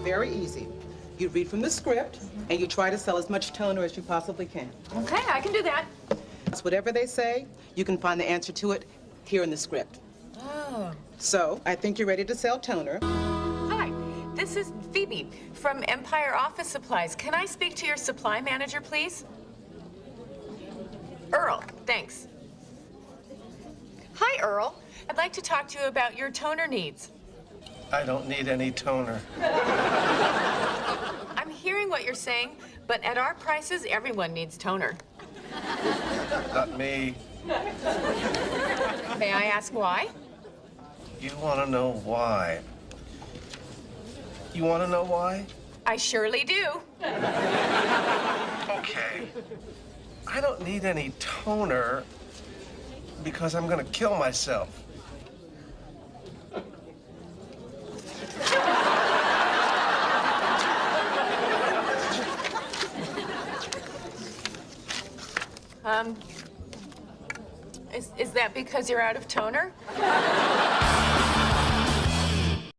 very easy. You read from the script, and you try to sell as much toner as you possibly can. Okay, I can do that. So whatever they say, you can find the answer to it here in the script. Oh. So, I think you're ready to sell toner. Hi, this is Phoebe from Empire Office Supplies. Can I speak to your supply manager, please? Earl, thanks. Hi, Earl. I'd like to talk to you about your toner needs. I don't need any toner. I'm hearing what you're saying, but at our prices, everyone needs toner. Not me. May I ask why? You want to know why? You want to know why? I surely do. Okay. I don't need any toner because I'm going to kill myself. Is that because you're out of toner?